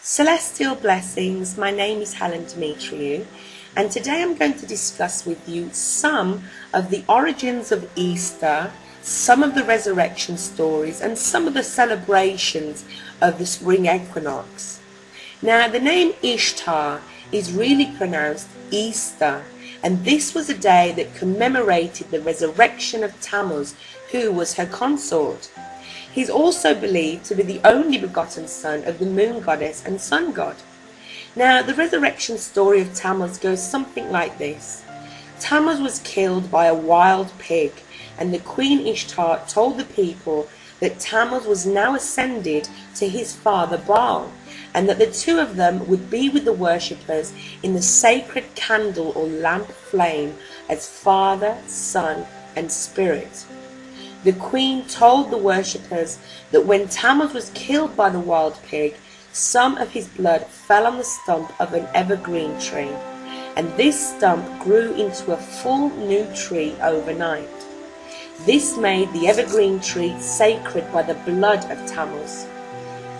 Celestial blessings, my name is Helen Demetriou, and today I'm going to discuss with you some of the origins of Easter, some of the resurrection stories, and some of the celebrations of the spring equinox. Now, the name Ishtar is really pronounced Easter, and this was a day that commemorated the resurrection of Tammuz, who was her consort. He's also believed to be the only begotten son of the moon goddess and sun god. Now, the resurrection story of Tammuz goes something like this. Tammuz was killed by a wild pig, and the queen Ishtar told the people that Tammuz was now ascended to his father Baal, and that the two of them would be with the worshippers in the sacred candle or lamp flame as Father, Son, and Spirit. The queen told the worshippers that when Tammuz was killed by the wild pig, some of his blood fell on the stump of an evergreen tree, and this stump grew into a full new tree overnight. This made the evergreen tree sacred by the blood of Tammuz.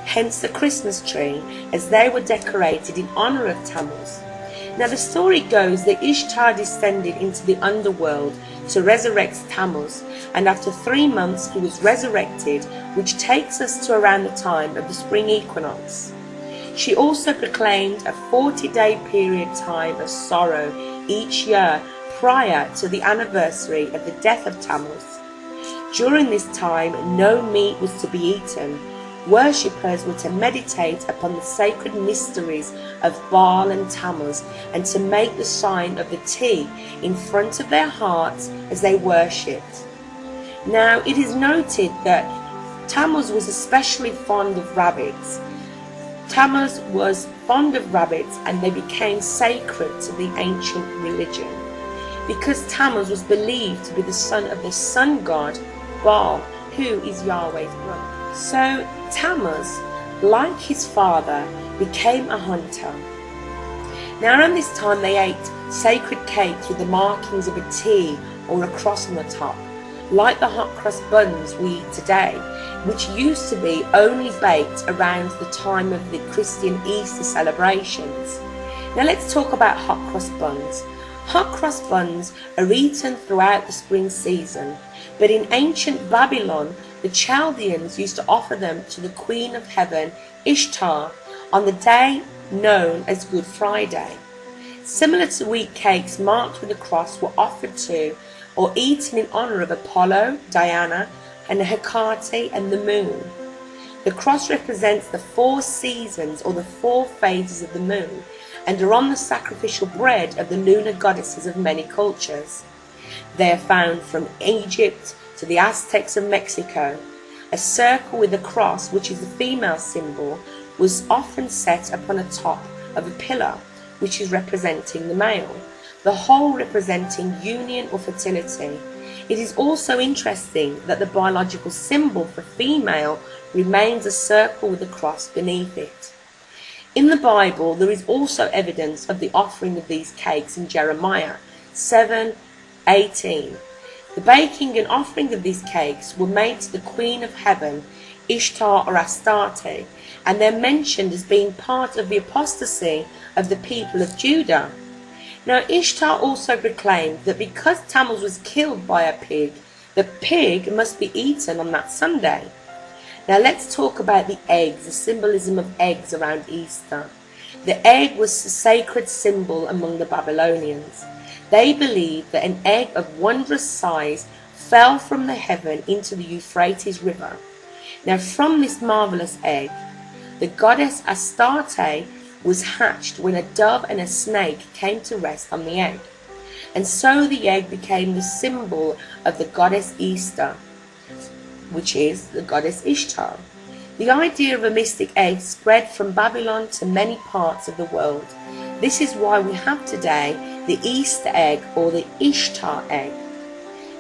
Hence the Christmas tree, as they were decorated in honor of Tammuz. Now, the story goes that Ishtar descended into the underworld to resurrect Tammuz, and after 3 months he was resurrected, which takes us to around the time of the spring equinox. She also proclaimed a 40-day period time of sorrow each year prior to the anniversary of the death of Tammuz. During this time, no meat was to be eaten. Worshippers were to meditate upon the sacred mysteries of Baal and Tammuz, and to make the sign of the T in front of their hearts as they worshipped. Now, it is noted that Tammuz was especially fond of rabbits. Tammuz was fond of rabbits, and they became sacred to the ancient religion, because Tammuz was believed to be the son of the sun god Baal, who is Yahweh's brother. So Tammuz, like his father, became a hunter. Now, around this time they ate sacred cakes with the markings of a T or a cross on the top, like the hot cross buns we eat today, which used to be only baked around the time of the Christian Easter celebrations. Now, let's talk about hot cross buns. Hot cross buns are eaten throughout the spring season, but in ancient Babylon, the Chaldeans used to offer them to the Queen of Heaven, Ishtar, on the day known as Good Friday. Similar to wheat cakes marked with a cross were offered to or eaten in honor of Apollo, Diana, and Hecate and the moon. The cross represents the 4 seasons or the 4 phases of the moon, and are on the sacrificial bread of the lunar goddesses of many cultures. They are found from Egypt to the Aztecs of Mexico. A circle with a cross, which is the female symbol, was often set upon the top of a pillar, which is representing the male, the whole representing union or fertility. It is also interesting that the biological symbol for female remains a circle with a cross beneath it. In the Bible, there is also evidence of the offering of these cakes in Jeremiah 7:18. The baking and offering of these cakes were made to the Queen of Heaven, Ishtar or Astarte, and they're mentioned as being part of the apostasy of the people of Judah. Now, Ishtar also proclaimed that because Tammuz was killed by a pig, the pig must be eaten on that Sunday. Now, let's talk about the eggs, the symbolism of eggs around Easter. The egg was a sacred symbol among the Babylonians. They believed that an egg of wondrous size fell from the heaven into the Euphrates River. Now, from this marvelous egg, the goddess Astarte was hatched when a dove and a snake came to rest on the egg. And so the egg became the symbol of the goddess Easter, which is the goddess Ishtar. The idea of a mystic egg spread from Babylon to many parts of the world. This is why we have today the Easter egg or the Ishtar egg.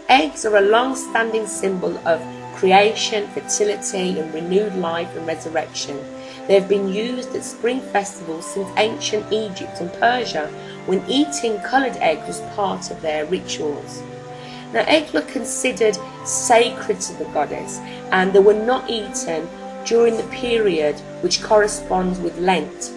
Eggs are a long-standing symbol of creation, fertility, and renewed life and resurrection. They have been used at spring festivals since ancient Egypt and Persia, when eating coloured eggs was part of their rituals. Now, eggs were considered sacred to the goddess, and they were not eaten during the period which corresponds with Lent.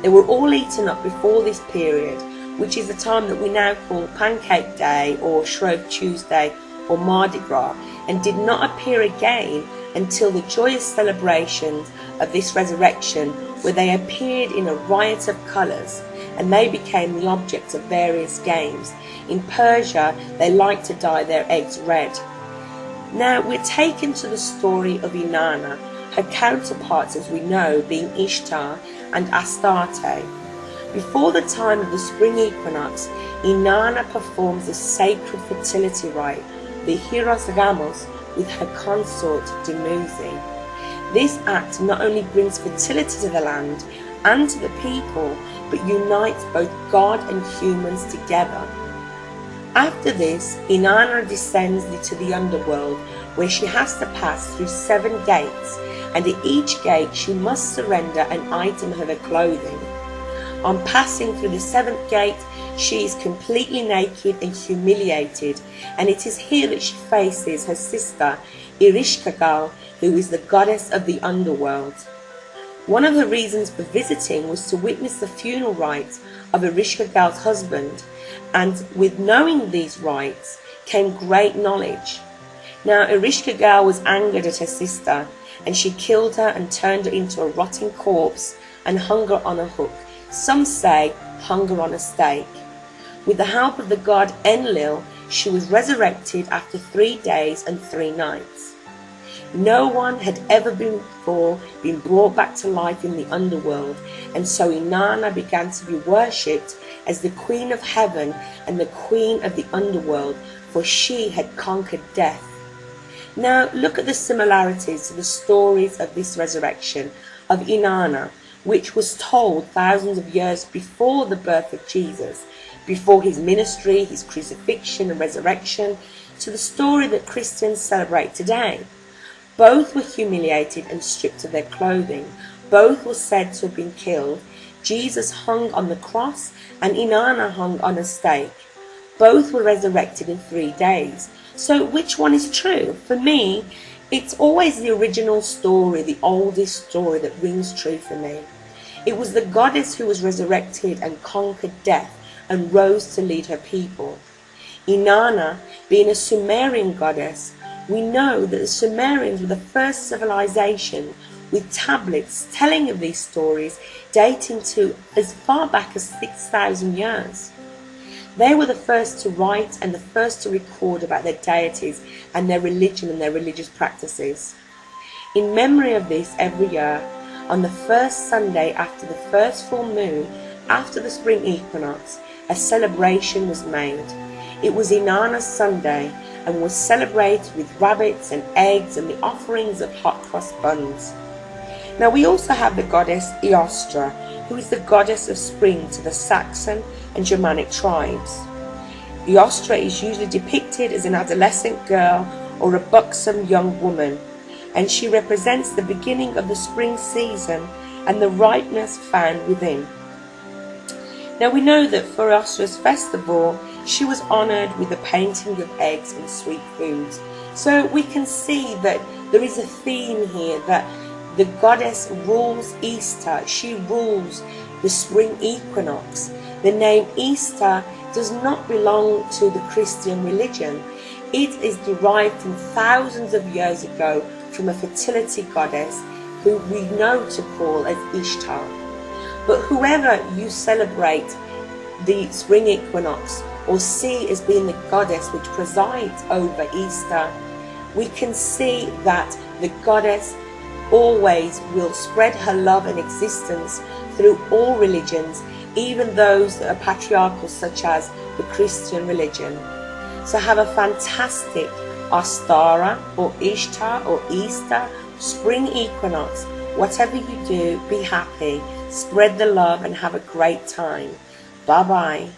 They were all eaten up before this period, which is the time that we now call Pancake Day or Shrove Tuesday or Mardi Gras, and did not appear again until the joyous celebrations of this resurrection, where they appeared in a riot of colours, and they became the object of various games. In Persia, they liked to dye their eggs red. Now we're taken to the story of Inanna, her counterparts, as we know, being Ishtar and Astarte. Before the time of the spring equinox, Inanna performs a sacred fertility rite, the Hieros Gamos, with her consort Demetriou. This act not only brings fertility to the land and to the people, but unites both God and humans together. After this, Inanna descends into the underworld, where she has to pass through 7 gates, and at each gate she must surrender an item of her clothing. On passing through the 7th gate, she is completely naked and humiliated, and it is here that she faces her sister Ereshkigal, who is the goddess of the underworld. One of her reasons for visiting was to witness the funeral rites of Ereshkigal's husband, and with knowing these rites came great knowledge. Now Ereshkigal was angered at her sister, and she killed her and turned her into a rotting corpse and hung her on a hook. Some say hung her on a stake. With the help of the god Enlil, she was resurrected after 3 days and 3 nights. No one had ever before been brought back to life in the underworld, and so Inanna began to be worshipped as the queen of heaven and the queen of the underworld, for she had conquered death. Now look at the similarities to the stories of this resurrection of Inanna, which was told thousands of years before the birth of Jesus, before his ministry, his crucifixion and resurrection, to the story that Christians celebrate today. Both were humiliated and stripped of their clothing. Both were said to have been killed. Jesus hung on the cross and Inanna hung on a stake. Both were resurrected in 3 days. So which one is true? For me, it's always the original story, the oldest story that rings true for me. It was the goddess who was resurrected and conquered death and rose to lead her people. Inanna, being a Sumerian goddess, we know that the Sumerians were the first civilization with tablets telling of these stories dating to as far back as 6,000 years. They were the first to write and the first to record about their deities and their religion and their religious practices. In memory of this, every year, on the first Sunday after the first full moon, after the spring equinox, a celebration was made. It was Inanna's Sunday and was celebrated with rabbits and eggs and the offerings of hot cross buns. Now we also have the goddess Ostara, who is the goddess of spring to the Saxon and Germanic tribes. Ostara is usually depicted as an adolescent girl or a buxom young woman, and she represents the beginning of the spring season and the ripeness found within. Now we know that for Ostara's festival, she was honoured with the painting of eggs and sweet foods. So we can see that there is a theme here, that the goddess rules Easter. She rules the spring equinox. The name Easter does not belong to the Christian religion. It is derived from thousands of years ago from a fertility goddess who we know to call as Ishtar. But whoever you celebrate the spring equinox or see as being the goddess which presides over Easter, we can see that the goddess always will spread her love and existence through all religions, even those that are patriarchal, such as the Christian religion. So have a fantastic Ostara or Ishtar or Easter, spring equinox. Whatever you do, be happy, spread the love and have a great time. Bye bye.